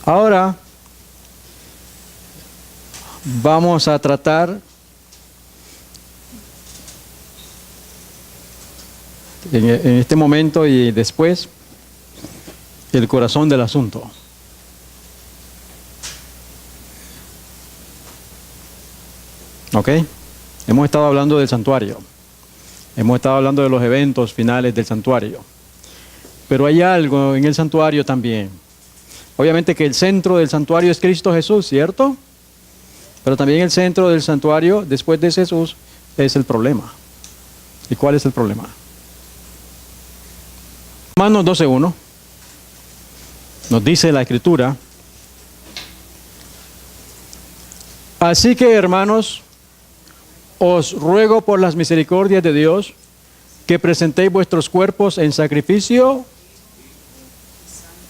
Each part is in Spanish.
Ahora vamos a tratar en este momento y después el corazón del asunto. ¿Ok? Hemos estado hablando del santuario. Hemos estado hablando de los eventos finales del santuario. Pero hay algo en el santuario también. Obviamente que el centro del santuario es Cristo Jesús, ¿cierto? Pero también el centro del santuario, después de Jesús, es el problema. ¿Y cuál es el problema? Romanos 12:1 nos dice la Escritura: así que, hermanos, os ruego por las misericordias de Dios que presentéis vuestros cuerpos en sacrificio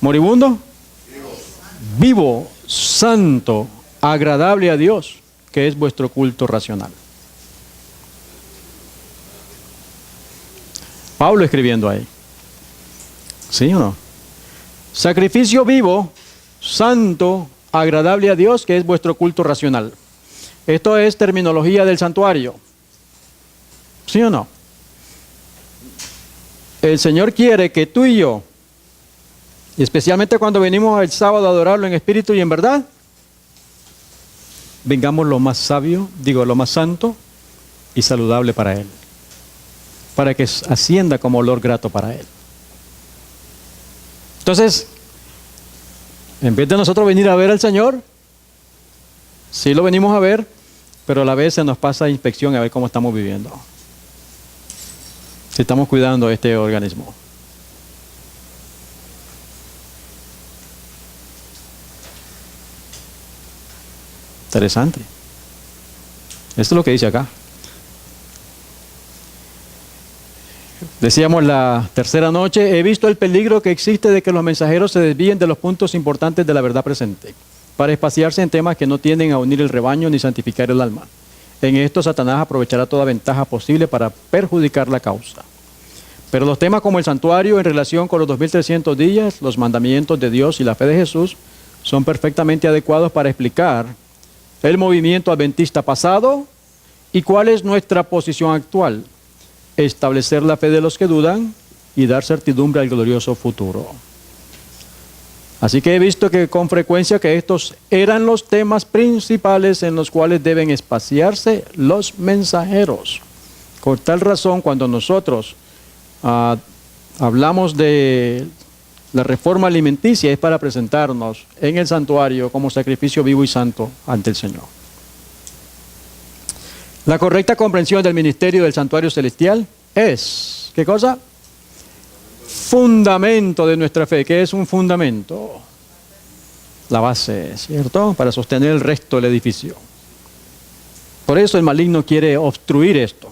moribundo, vivo, santo, agradable a Dios, que es vuestro culto racional. Pablo escribiendo ahí. ¿Sí o no? Sacrificio vivo, santo, agradable a Dios, que es vuestro culto racional. Esto es terminología del santuario. ¿Sí o no? El Señor quiere que tú y yo, especialmente cuando venimos el sábado a adorarlo en espíritu y en verdad, vengamos lo más sabio, lo más santo y saludable para Él, para que ascienda como olor grato para Él. Entonces, en vez de nosotros venir a ver al Señor, sí lo venimos a ver, pero a la vez se nos pasa inspección a ver cómo estamos viviendo, si estamos cuidando este organismo. Interesante. Esto es lo que dice acá. Decíamos la tercera noche: he visto el peligro que existe de que los mensajeros se desvíen de los puntos importantes de la verdad presente, para espaciarse en temas que no tienden a unir el rebaño ni santificar el alma. En esto Satanás aprovechará toda ventaja posible para perjudicar la causa. Pero los temas como el santuario en relación con los 2300 días, los mandamientos de Dios y la fe de Jesús son perfectamente adecuados para explicar el movimiento adventista pasado y cuál es nuestra posición actual: establecer la fe de los que dudan y dar certidumbre al glorioso futuro. Así que he visto que con frecuencia que estos eran los temas principales en los cuales deben espaciarse los mensajeros. Por tal razón, cuando nosotros hablamos de la reforma alimenticia, es para presentarnos en el santuario como sacrificio vivo y santo ante el Señor. La correcta comprensión del ministerio del santuario celestial es, ¿qué cosa? Fundamento de nuestra fe. ¿Qué es un fundamento? La base, ¿cierto? Para sostener el resto del edificio. Por eso el maligno quiere obstruir esto.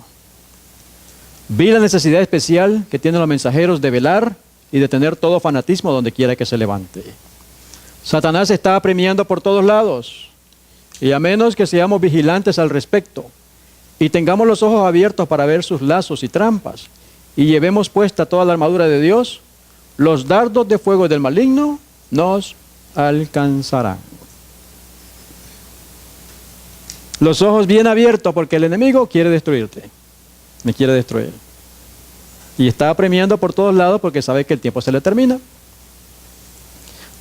Vi la necesidad especial que tienen los mensajeros de velar y de tener todo fanatismo donde quiera que se levante. Satanás está apremiando por todos lados, y a menos que seamos vigilantes al respecto y tengamos los ojos abiertos para ver sus lazos y trampas, y llevemos puesta toda la armadura de Dios, los dardos de fuego del maligno nos alcanzarán. Los ojos bien abiertos, porque el enemigo quiere destruirte, me quiere destruir. Y está apremiando por todos lados porque sabe que el tiempo se le termina.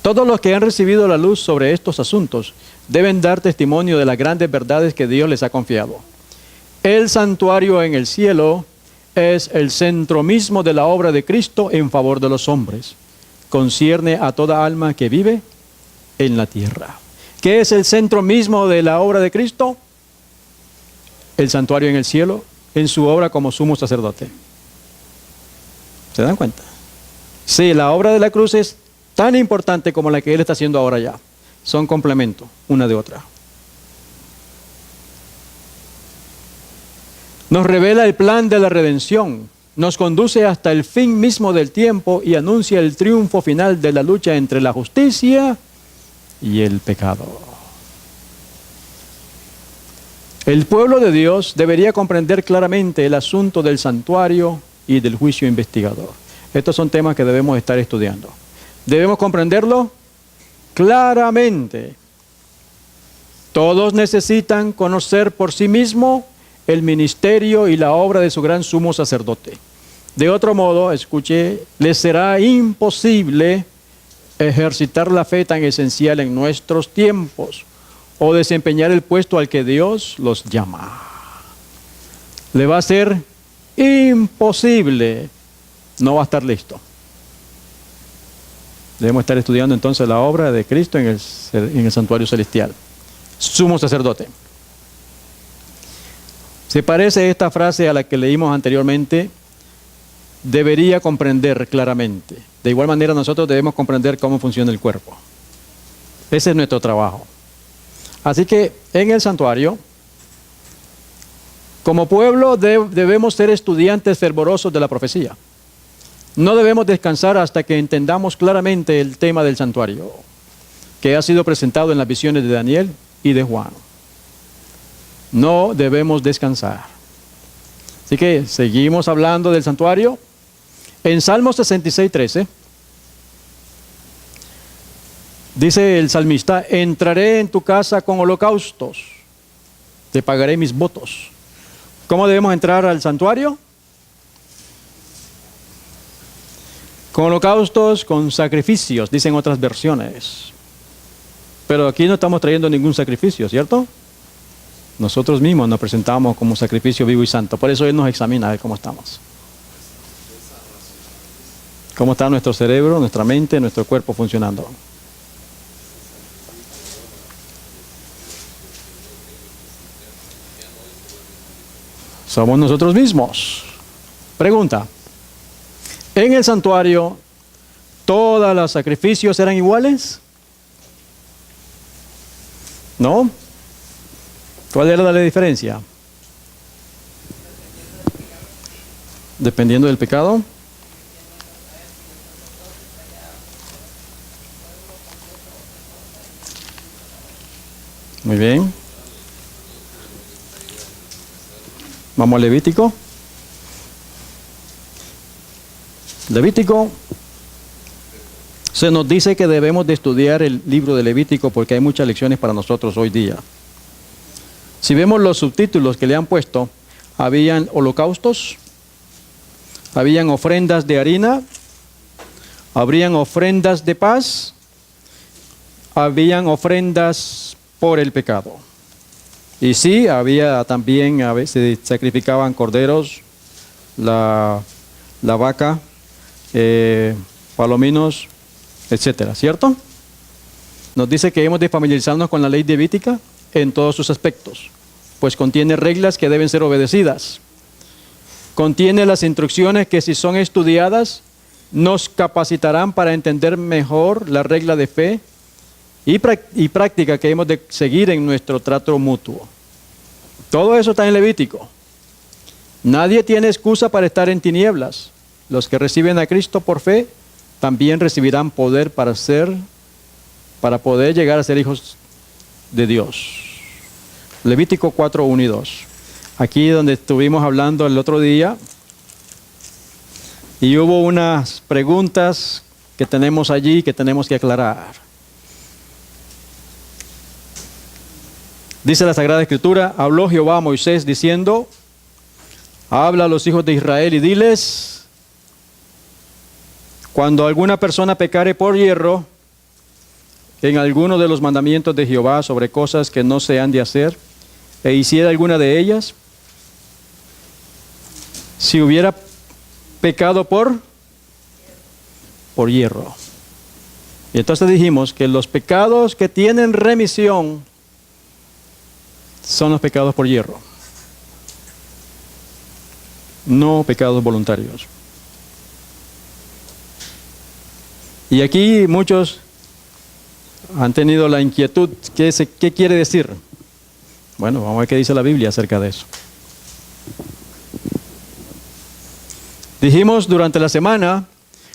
Todos los que han recibido la luz sobre estos asuntos deben dar testimonio de las grandes verdades que Dios les ha confiado. El santuario en el cielo es el centro mismo de la obra de Cristo en favor de los hombres. Concierne a toda alma que vive en la tierra. ¿Qué es el centro mismo de la obra de Cristo? El santuario en el cielo, en su obra como sumo sacerdote. ¿Se dan cuenta? Sí, la obra de la cruz es tan importante como la que Él está haciendo ahora ya. Son complementos, una de otra. Nos revela el plan de la redención, nos conduce hasta el fin mismo del tiempo y anuncia el triunfo final de la lucha entre la justicia y el pecado. El pueblo de Dios debería comprender claramente el asunto del santuario y del juicio investigador. Estos son temas que debemos estar estudiando. Debemos comprenderlo claramente. Todos necesitan conocer por sí mismo el ministerio y la obra de su gran sumo sacerdote. De otro modo, escuche, les será imposible ejercitar la fe tan esencial en nuestros tiempos o desempeñar el puesto al que Dios los llama. Le va a ser imposible, no va a estar listo. Debemos estar estudiando entonces la obra de Cristo en el santuario celestial. Sumo sacerdote. Se parece esta frase a la que leímos anteriormente. Debería comprender claramente. De igual manera nosotros debemos comprender cómo funciona el cuerpo. Ese es nuestro trabajo. Así que en el santuario, como pueblo debemos ser estudiantes fervorosos de la profecía. No debemos descansar hasta que entendamos claramente el tema del santuario, que ha sido presentado en las visiones de Daniel y de Juan. No debemos descansar. Así que seguimos hablando del santuario. En Salmo 66:13 dice el salmista: entraré en tu casa con holocaustos, te pagaré mis votos. ¿Cómo debemos entrar al santuario? Con holocaustos, con sacrificios, dicen otras versiones. Pero aquí no estamos trayendo ningún sacrificio, ¿cierto? Nosotros mismos nos presentamos como sacrificio vivo y santo. Por eso Él nos examina a ver cómo estamos. Cómo está nuestro cerebro, nuestra mente, nuestro cuerpo funcionando. Somos nosotros mismos. Pregunta. ¿En el santuario todos los sacrificios eran iguales? ¿No? ¿Cuál era la diferencia? Dependiendo del pecado. Muy bien. Vamos a Levítico. Levítico. Se nos dice que debemos de estudiar el libro de Levítico porque hay muchas lecciones para nosotros hoy día. Si vemos los subtítulos que le han puesto, habían holocaustos, habían ofrendas de harina, habrían ofrendas de paz, habían ofrendas por el pecado. Y sí, había también, a veces sacrificaban corderos, la vaca, palominos, etcétera, ¿cierto? Nos dice que hemos de familiarizarnos con la ley levítica en todos sus aspectos, pues contiene reglas que deben ser obedecidas. Contiene las instrucciones que, si son estudiadas, nos capacitarán para entender mejor la regla de fe y práctica que hemos de seguir en nuestro trato mutuo. Todo eso está en Levítico. Nadie tiene excusa para estar en tinieblas. Los que reciben a Cristo por fe también recibirán poder para poder llegar a ser hijos de Dios. Levítico 4, 1 y 2. Aquí donde estuvimos hablando el otro día, y hubo unas preguntas que tenemos allí que tenemos que aclarar. Dice la Sagrada Escritura: habló Jehová a Moisés diciendo: habla a los hijos de Israel y diles, cuando alguna persona pecare por hierro en alguno de los mandamientos de Jehová sobre cosas que no se han de hacer, e hiciera alguna de ellas, si hubiera pecado por hierro. Y entonces dijimos que los pecados que tienen remisión son los pecados por hierro, no pecados voluntarios. Y aquí muchos han tenido la inquietud, ¿qué quiere decir? Bueno, vamos a ver qué dice la Biblia acerca de eso. Dijimos durante la semana,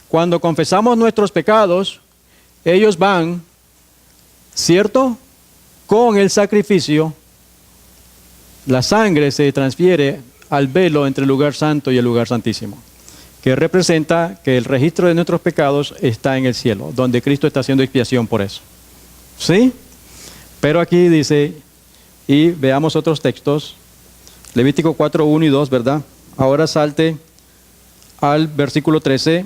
cuando confesamos nuestros pecados, ellos van, ¿cierto?, con el sacrificio. La sangre se transfiere al velo entre el lugar santo y el lugar santísimo, que representa que el registro de nuestros pecados está en el cielo, donde Cristo está haciendo expiación por eso. ¿Sí? Pero aquí dice, y veamos otros textos, Levítico 4, 1 y 2, ¿verdad? Ahora salte al versículo 13,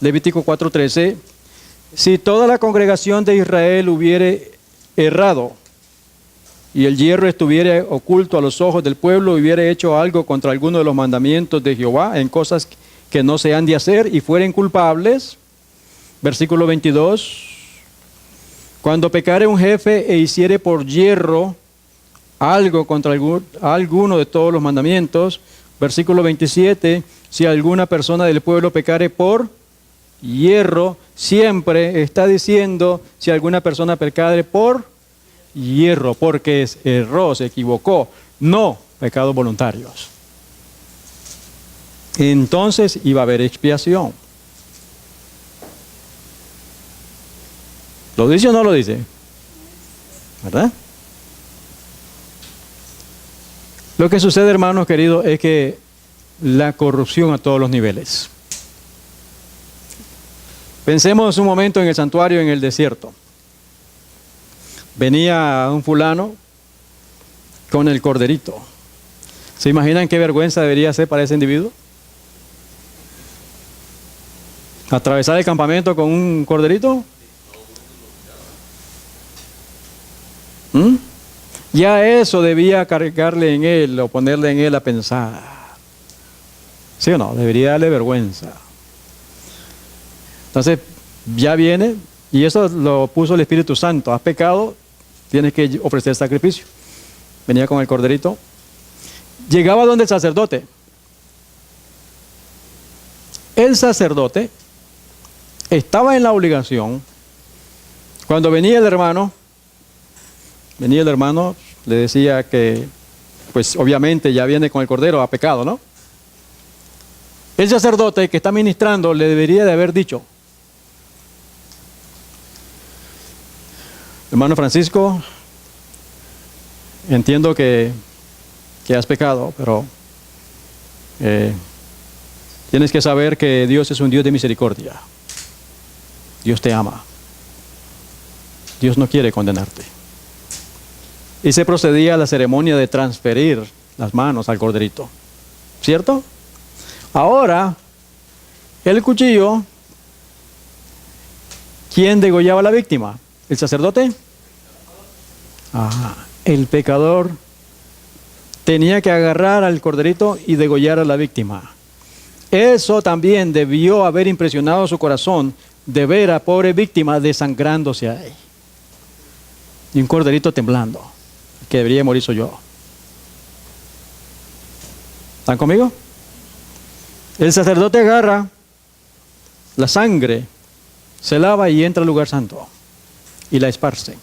Levítico 4, 13. Si toda la congregación de Israel hubiere errado y el hierro estuviera oculto a los ojos del pueblo, hubiera hecho algo contra alguno de los mandamientos de Jehová en cosas que no se han de hacer y fueren culpables, versículo 22, cuando pecare un jefe e hiciere por hierro algo contra alguno de todos los mandamientos, versículo 27, si alguna persona del pueblo pecare por hierro, siempre está diciendo si alguna persona pecare por hierro, porque erró, se equivocó, no pecados voluntarios. Entonces iba a haber expiación. ¿Lo dice o no lo dice? ¿Verdad? Lo que sucede, hermanos queridos, es que la corrupción a todos los niveles. Pensemos un momento en el santuario en el desierto. Venía un fulano con el corderito. ¿Se imaginan qué vergüenza debería ser para ese individuo? ¿Atravesar el campamento con un corderito? Ya eso debía cargarle en él o ponerle en él a pensar. ¿Sí o no? Debería darle vergüenza. Entonces, ya viene, y eso lo puso el Espíritu Santo. Has pecado, tienes que ofrecer sacrificio. Venía con el corderito. Llegaba donde el sacerdote. El sacerdote estaba en la obligación. Cuando venía el hermano, le decía que, pues obviamente ya viene con el cordero, ha pecado, ¿no? El sacerdote que está ministrando le debería de haber dicho: hermano Francisco, entiendo que has pecado, pero tienes que saber que Dios es un Dios de misericordia. Dios te ama. Dios no quiere condenarte. Y se procedía a la ceremonia de transferir las manos al corderito. ¿Cierto? Ahora, el cuchillo, ¿quién degollaba a la víctima? ¿El sacerdote? El pecador tenía que agarrar al corderito y degollar a la víctima. Eso también debió haber impresionado su corazón de ver a pobre víctima desangrándose ahí. Y un corderito temblando. El que debería morir soy yo. ¿Están conmigo? El sacerdote agarra la sangre, se lava y entra al lugar santo y la esparce.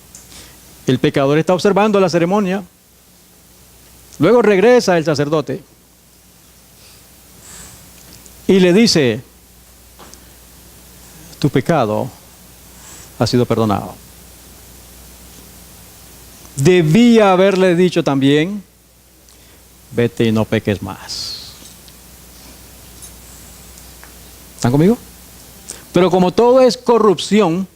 El pecador está observando la ceremonia. Luego regresa el sacerdote y le dice: tu pecado ha sido perdonado. Debía haberle dicho también: vete y no peques más. ¿Están conmigo? Pero como todo es corrupción,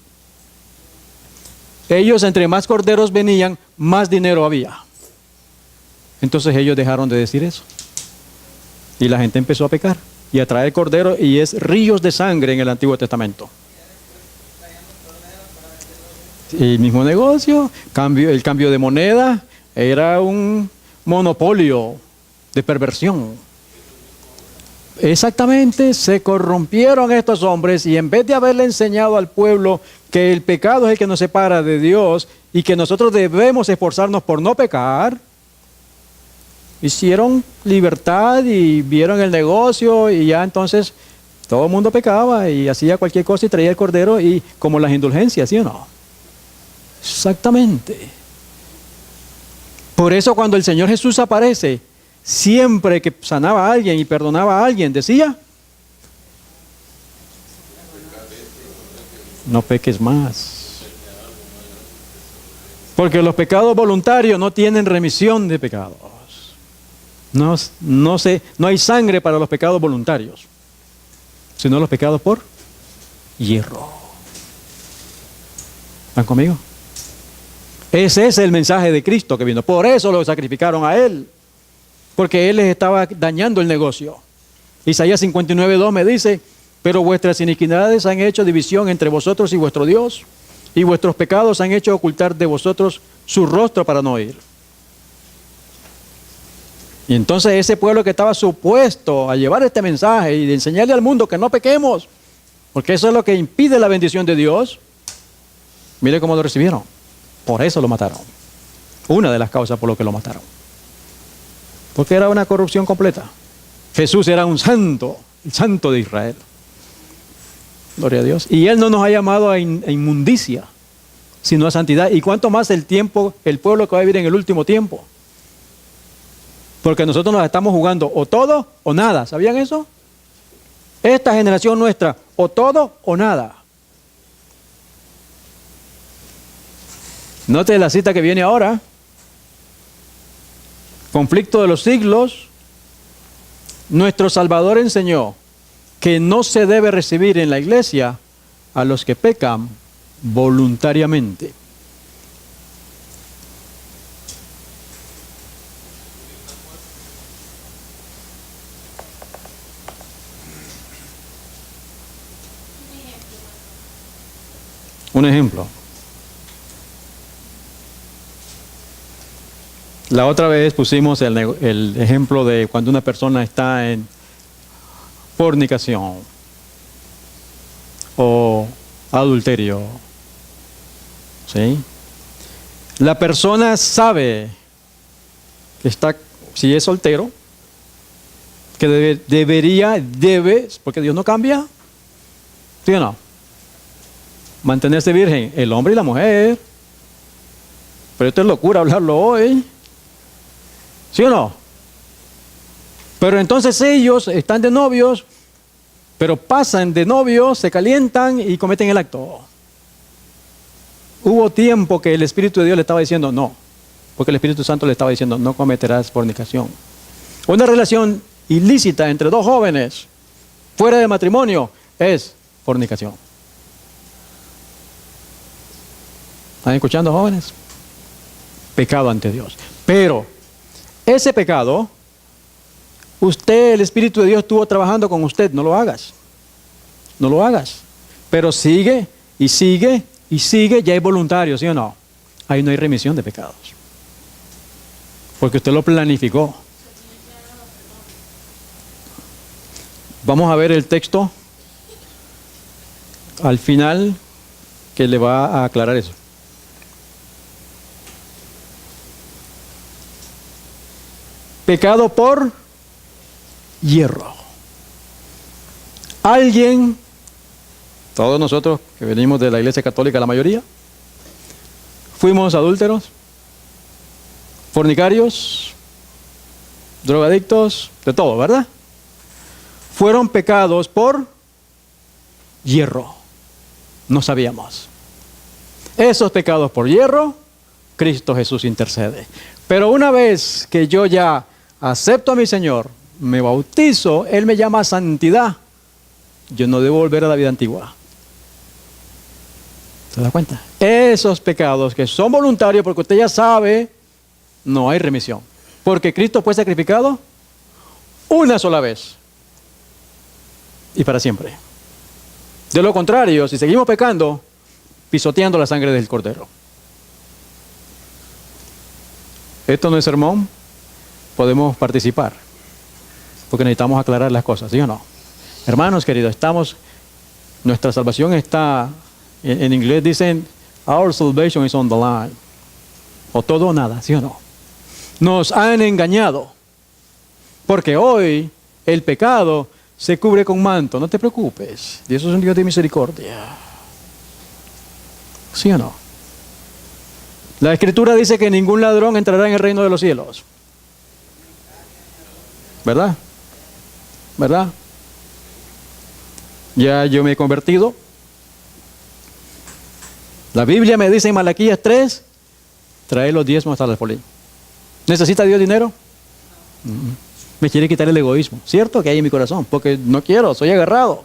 ellos, entre más corderos venían, más dinero había. Entonces ellos dejaron de decir eso. Y la gente empezó a pecar y a traer cordero, y es ríos de sangre en el Antiguo Testamento. El mismo negocio, el cambio de moneda, era un monopolio de perversión. Exactamente, se corrompieron estos hombres, y en vez de haberle enseñado al pueblo que el pecado es el que nos separa de Dios y que nosotros debemos esforzarnos por no pecar, hicieron libertad y vieron el negocio, y ya entonces todo el mundo pecaba y hacía cualquier cosa y traía el cordero, y como las indulgencias, ¿sí o no? Exactamente. Por eso cuando el Señor Jesús aparece, siempre que sanaba a alguien y perdonaba a alguien, decía: no peques más. Porque los pecados voluntarios no tienen remisión de pecados. No hay sangre para los pecados voluntarios, sino los pecados por hierro. ¿Están conmigo? Ese es el mensaje de Cristo que vino. Por eso lo sacrificaron a Él. Porque Él les estaba dañando el negocio. Isaías 59:2 me dice, pero vuestras iniquidades han hecho división entre vosotros y vuestro Dios, y vuestros pecados han hecho ocultar de vosotros su rostro para no oír. Y entonces ese pueblo que estaba supuesto a llevar este mensaje y de enseñarle al mundo que no pequemos, porque eso es lo que impide la bendición de Dios, mire cómo lo recibieron. Por eso lo mataron. Una de las causas por lo que lo mataron. Porque era una corrupción completa. Jesús era un santo, el santo de Israel. Gloria a Dios. Y Él no nos ha llamado a inmundicia, sino a santidad. Y cuánto más el pueblo que va a vivir en el último tiempo. Porque nosotros nos estamos jugando o todo o nada. ¿Sabían eso? Esta generación nuestra, o todo o nada. Note la cita que viene ahora. Conflicto de los siglos. Nuestro Salvador enseñó que no se debe recibir en la iglesia a los que pecan voluntariamente. Un ejemplo. La otra vez pusimos el ejemplo de cuando una persona está en fornicación o adulterio. ¿Sí? La persona sabe que está, si es soltero, que debe, porque Dios no cambia. ¿Sí o no? Mantenerse virgen, el hombre y la mujer. Pero esto es locura hablarlo hoy. ¿Sí o no? Pero entonces ellos están de novios, pero pasan de novios, se calientan y cometen el acto. Hubo tiempo que el Espíritu de Dios le estaba diciendo no, porque el Espíritu Santo le estaba diciendo no cometerás fornicación. Una relación ilícita entre dos jóvenes fuera de matrimonio es fornicación. ¿Están escuchando, jóvenes? Pecado ante Dios. Pero ese pecado, el Espíritu de Dios estuvo trabajando con usted, no lo hagas. No lo hagas. Pero sigue y sigue y sigue, ya es voluntario, ¿sí o no? Ahí no hay remisión de pecados. Porque usted lo planificó. Vamos a ver el texto al final que le va a aclarar eso. Pecado por hierro. Alguien, todos nosotros que venimos de la Iglesia Católica, la mayoría, fuimos adúlteros, fornicarios, drogadictos, de todo, ¿verdad? Fueron pecados por hierro. No sabíamos. Esos pecados por hierro, Cristo Jesús intercede. Pero una vez que yo ya acepto a mi Señor, me bautizo, Él me llama a santidad. Yo no debo volver a la vida antigua. ¿Se da cuenta? Esos pecados que son voluntarios, porque usted ya sabe, no hay remisión. Porque Cristo fue sacrificado una sola vez. Y para siempre. De lo contrario, si seguimos pecando, pisoteando la sangre del Cordero. Esto no es sermón, podemos participar, porque necesitamos aclarar las cosas, ¿sí o no? Hermanos queridos, nuestra salvación está, en inglés dicen, our salvation is on the line, o todo o nada, ¿sí o no? Nos han engañado, porque hoy el pecado se cubre con manto, no te preocupes, Dios es un Dios de misericordia, ¿sí o no? La Escritura dice que ningún ladrón entrará en el reino de los cielos. ¿Verdad? ¿Verdad? Ya yo me he convertido. La Biblia me dice en Malaquías 3, trae los diezmos al alfolí. ¿Necesita Dios dinero? Me quiere quitar el egoísmo. ¿Cierto? Que hay en mi corazón. Porque no quiero, soy agarrado.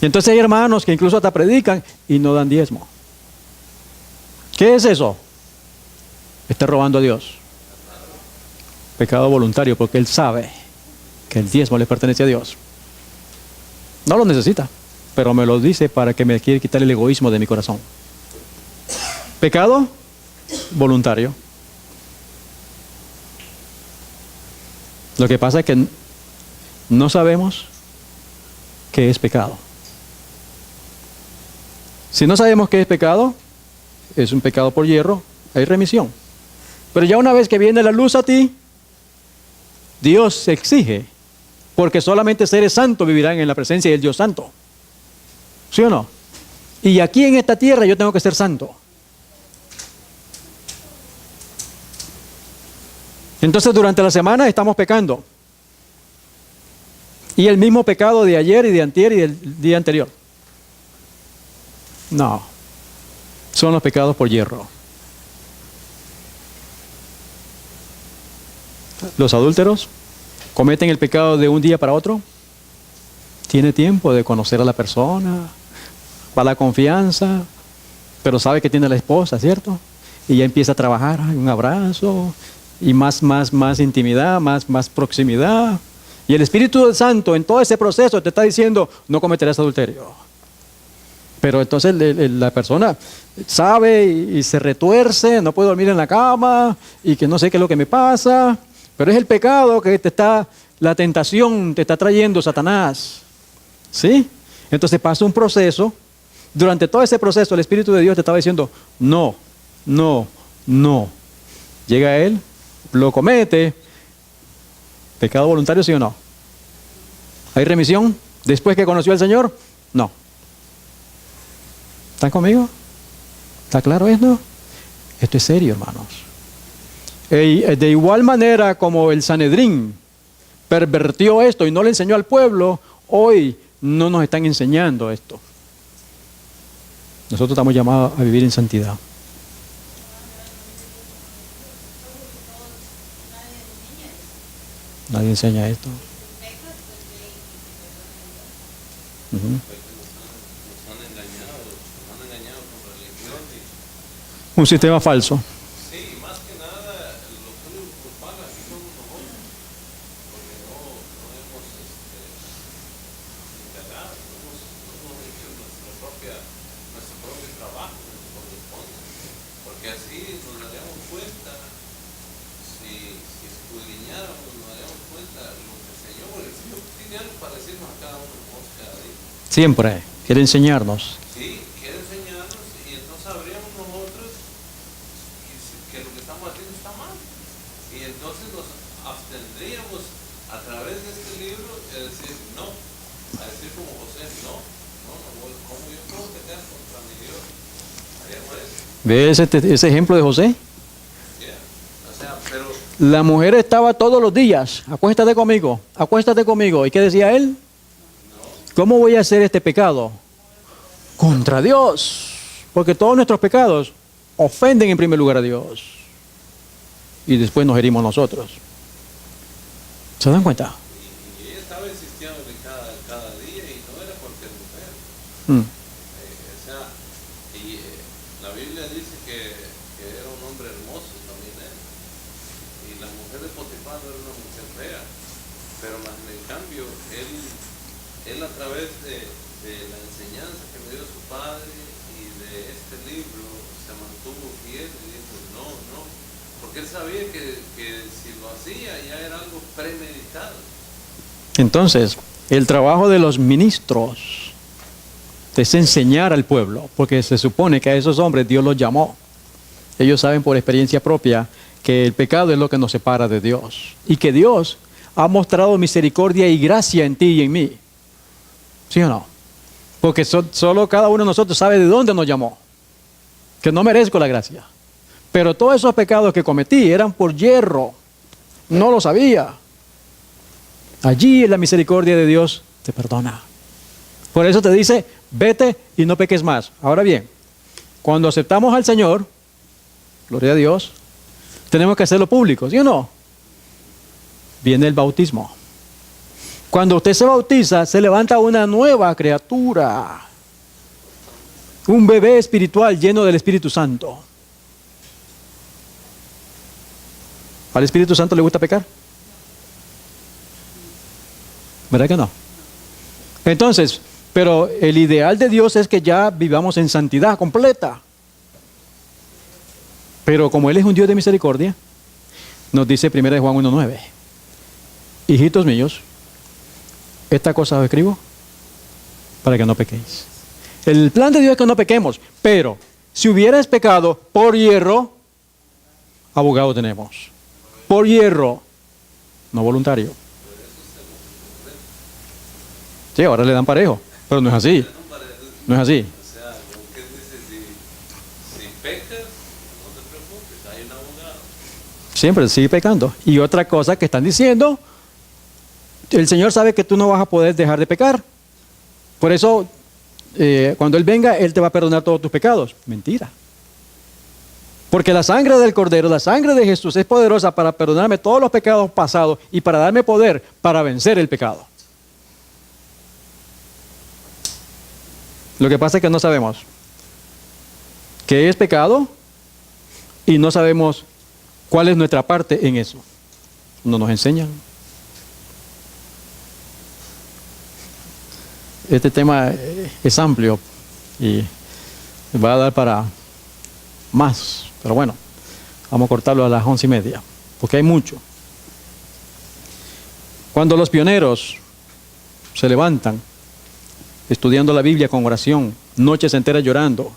Y entonces hay hermanos que incluso hasta predican y no dan diezmo. ¿Qué es eso? Está robando a Dios. Pecado voluntario, porque él sabe que el diezmo le pertenece a Dios. No lo necesita, pero me lo dice para que me quiera quitar el egoísmo de mi corazón. Pecado voluntario. Lo que pasa es que no sabemos qué es pecado. Si no sabemos qué es pecado, es un pecado por hierro, hay remisión. Pero ya una vez que viene la luz a ti, Dios exige, porque solamente seres santos vivirán en la presencia del Dios santo. ¿Sí o no? Y aquí en esta tierra yo tengo que ser santo. Entonces durante la semana estamos pecando. Y el mismo pecado de ayer y de antier y del día anterior. No. Son los pecados por hierro. Los adúlteros cometen el pecado de un día para otro. Tiene tiempo de conocer a la persona, va la confianza, pero sabe que tiene a la esposa, ¿cierto? Y ya empieza a trabajar, un abrazo, y más intimidad, más proximidad. Y el Espíritu Santo en todo ese proceso te está diciendo, no cometerás adulterio. Pero entonces la persona sabe y se retuerce, no puede dormir en la cama, y que no sé qué es lo que me pasa. Pero es el pecado que la tentación te está trayendo Satanás. ¿Sí? Entonces pasa un proceso. Durante todo ese proceso el Espíritu de Dios te estaba diciendo, no, no, no. Llega él, lo comete. ¿Pecado voluntario, sí o no? ¿Hay remisión después que conoció al Señor? No. ¿Están conmigo? ¿Está claro esto? Esto es serio, hermanos. De igual manera como el Sanedrín pervertió esto y no le enseñó al pueblo, hoy no nos están enseñando esto. Nosotros estamos llamados a vivir en santidad. Nadie enseña esto. Un sistema falso. Sí, más que nada, los únicos culpables aquí somos nosotros, porque no hemos indagado, no hemos hecho nuestro propio trabajo, nuestro corresponde, porque así nos daríamos cuenta, si escudriñáramos, nos daríamos cuenta lo que el Señor, porque el Señor tiene algo para decirnos a cada uno de nosotros cada día. Siempre quiere enseñarnos. Sí, quiere enseñarnos y entonces sabríamos nosotros que lo que estamos haciendo está mal. Y entonces nos abstendríamos a través de este libro a decir no, a decir como José, no, ¿cómo yo puedo pecar contra mi Dios? Haríamos eso. ¿Ves ese ejemplo de José? Yeah. O sea, pero La mujer estaba todos los días, acuéstate conmigo, acuéstate conmigo. ¿Y qué decía él? ¿Cómo voy a hacer este pecado? Contra Dios. Porque todos nuestros pecados ofenden en primer lugar a Dios. Y después nos herimos nosotros. ¿Se dan cuenta? y ella estaba insistiendo cada día y no era porque es mujer. Mm. O sea, la Biblia dice que era un hombre hermoso también él. Y la mujer de Potifar no era una mujer fea. Pero en cambio, él a través de la enseñanza que me dio su padre y de este libro se mantuvo fiel y dijo no, porque él sabía que si lo hacía ya era algo premeditado. Entonces, el trabajo de los ministros es enseñar al pueblo, porque se supone que a esos hombres Dios los llamó. Ellos saben por experiencia propia que el pecado es lo que nos separa de Dios y que Dios ha mostrado misericordia y gracia en ti y en mí. ¿Sí o no? Porque solo cada uno de nosotros sabe de dónde nos llamó, que no merezco la gracia. Pero todos esos pecados que cometí eran por hierro, no lo sabía. Allí en la misericordia de Dios te perdona. Por eso te dice, vete y no peques más. Ahora bien, cuando aceptamos al Señor, gloria a Dios, tenemos que hacerlo público, ¿sí o no? Viene el bautismo. Cuando usted se bautiza, se levanta una nueva criatura. Un bebé espiritual lleno del Espíritu Santo. ¿Al Espíritu Santo le gusta pecar? ¿Verdad que no? Entonces, pero el ideal de Dios es que ya vivamos en santidad completa. Pero como Él es un Dios de misericordia, nos dice 1 Juan 1:9, hijitos míos, esta cosa os escribo para que no pequéis. El plan de Dios es que no pequemos, pero si hubieras pecado por hierro, abogado tenemos. Por hierro, no voluntario. Sí, ahora le dan parejo, pero no es así. No es así. O sea, como que dice, si pecas, no te preocupes, hay un abogado. Siempre sigue pecando. Y otra cosa que están diciendo, el Señor sabe que tú no vas a poder dejar de pecar. Por eso, cuando Él venga, Él te va a perdonar todos tus pecados. Mentira. Porque la sangre del Cordero, la sangre de Jesús es poderosa para perdonarme todos los pecados pasados y para darme poder para vencer el pecado. Lo que pasa es que no sabemos qué es pecado y no sabemos cuál es nuestra parte en eso. No nos enseñan. Este tema es amplio y va a dar para más, pero bueno, vamos a cortarlo a las 11:30, porque hay mucho. Cuando los pioneros se levantan, estudiando la Biblia con oración, noches enteras llorando,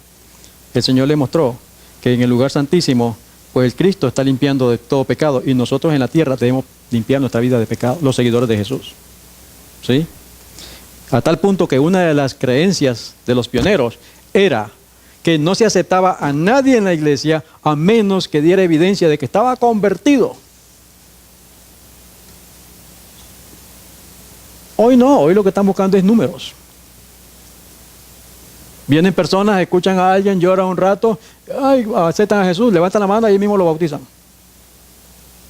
el Señor le mostró que en el lugar santísimo, pues el Cristo está limpiando de todo pecado y nosotros en la tierra debemos limpiar nuestra vida de pecado, los seguidores de Jesús. ¿Sí? A tal punto que una de las creencias de los pioneros era que no se aceptaba a nadie en la iglesia a menos que diera evidencia de que estaba convertido. Hoy no, hoy lo que están buscando es números. Vienen personas, escuchan a alguien, lloran un rato, ay, aceptan a Jesús, levantan la mano y ahí mismo lo bautizan.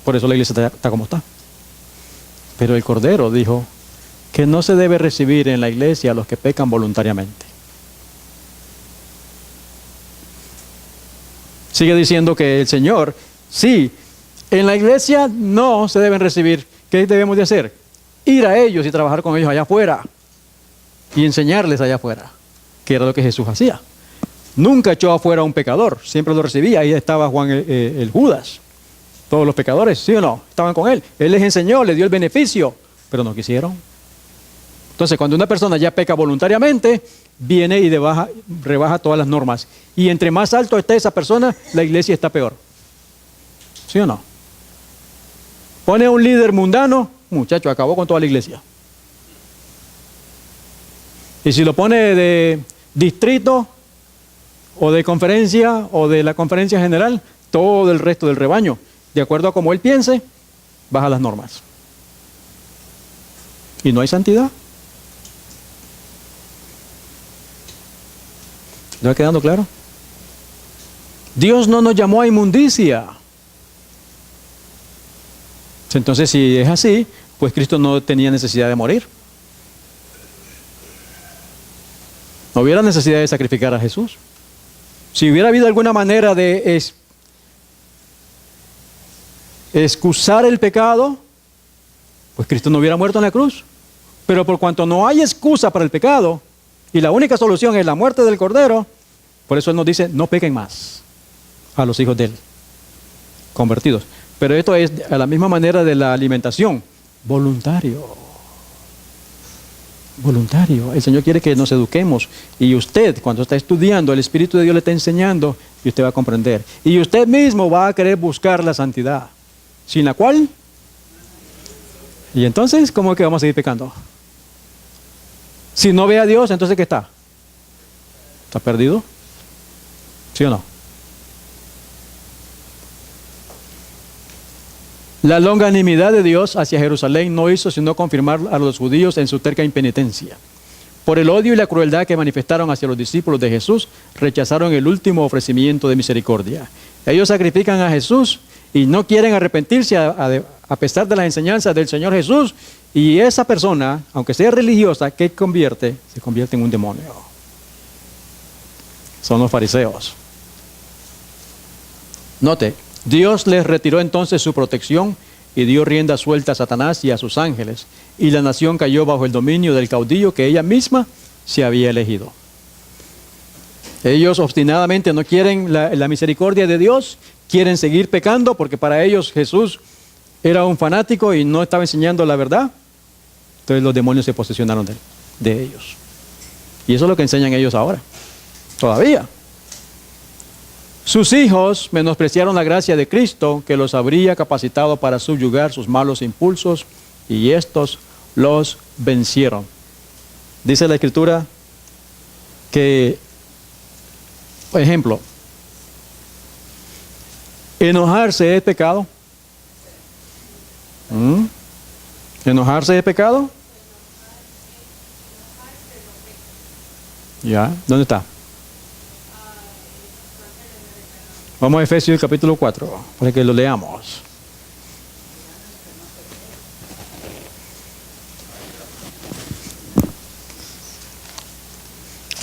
Por eso la iglesia está como está. Pero el Cordero dijo que no se debe recibir en la iglesia a los que pecan voluntariamente. Sigue diciendo que el Señor, sí, en la iglesia no se deben recibir. ¿Qué debemos de hacer? Ir a ellos y trabajar con ellos allá afuera y enseñarles allá afuera, que era lo que Jesús hacía. Nunca echó afuera a un pecador, siempre lo recibía. Ahí estaba Juan el Judas. Todos los pecadores, ¿sí o no? Estaban con él. Él les enseñó, les dio el beneficio, pero no quisieron. Entonces, cuando una persona ya peca voluntariamente, viene y rebaja todas las normas. Y entre más alto esté esa persona, la iglesia está peor. ¿Sí o no? Pone un líder mundano, muchacho, acabó con toda la iglesia. Y si lo pone de distrito, o de conferencia, o de la conferencia general, todo el resto del rebaño, de acuerdo a cómo él piense, baja las normas. Y no hay santidad. ¿Le va quedando claro? Dios no nos llamó a inmundicia. Entonces, si es así, pues Cristo no tenía necesidad de morir. No hubiera necesidad de sacrificar a Jesús. Si hubiera habido alguna manera de excusar el pecado, pues Cristo no hubiera muerto en la cruz. Pero por cuanto no hay excusa para el pecado, y la única solución es la muerte del Cordero, por eso Él nos dice, no pequen más a los hijos de Él, convertidos. Pero esto es a la misma manera de la alimentación, voluntario. Voluntario. El Señor quiere que nos eduquemos. Y usted, cuando está estudiando, el Espíritu de Dios le está enseñando y usted va a comprender. Y usted mismo va a querer buscar la santidad, sin la cual... Y entonces, ¿cómo es que vamos a seguir pecando? Si no ve a Dios, entonces ¿qué está? ¿Está perdido? ¿Sí o no? La longanimidad de Dios hacia Jerusalén no hizo sino confirmar a los judíos en su terca impenitencia. Por el odio y la crueldad que manifestaron hacia los discípulos de Jesús, rechazaron el último ofrecimiento de misericordia. Ellos sacrifican a Jesús y no quieren arrepentirse a pesar de las enseñanzas del Señor Jesús. Y esa persona, aunque sea religiosa, ¿qué convierte? Se convierte en un demonio. Son los fariseos. Note, Dios les retiró entonces su protección y dio rienda suelta a Satanás y a sus ángeles. Y la nación cayó bajo el dominio del caudillo que ella misma se había elegido. Ellos obstinadamente no quieren la misericordia de Dios, quieren seguir pecando porque para ellos Jesús era un fanático y no estaba enseñando la verdad. Entonces los demonios se posesionaron de ellos. Y eso es lo que enseñan ellos ahora. Todavía. Sus hijos menospreciaron la gracia de Cristo que los habría capacitado para subyugar sus malos impulsos y estos los vencieron. Dice la Escritura que, por ejemplo, enojarse es pecado. ¿Enojarse es pecado? Ya, ¿dónde está? Vamos a Efesios capítulo 4, para que lo leamos.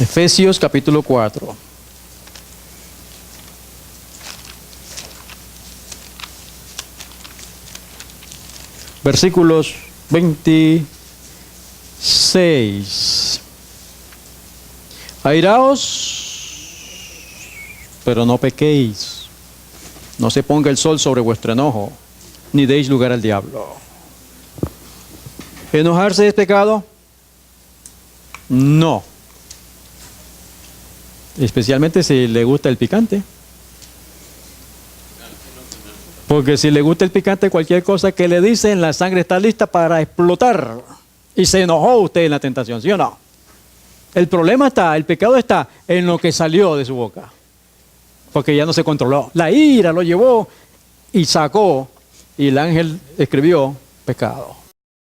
Efesios capítulo 4. Versículos 26. Airaos, pero no pequéis. No se ponga el sol sobre vuestro enojo, ni deis lugar al diablo. ¿Enojarse es pecado? No. Especialmente si le gusta el picante. Porque si le gusta el picante, cualquier cosa que le dicen, la sangre está lista para explotar. Y se enojó usted en la tentación, ¿sí o no? El problema está, el pecado está en lo que salió de su boca. Porque ya no se controló. La ira lo llevó y sacó. Y el ángel escribió pecado.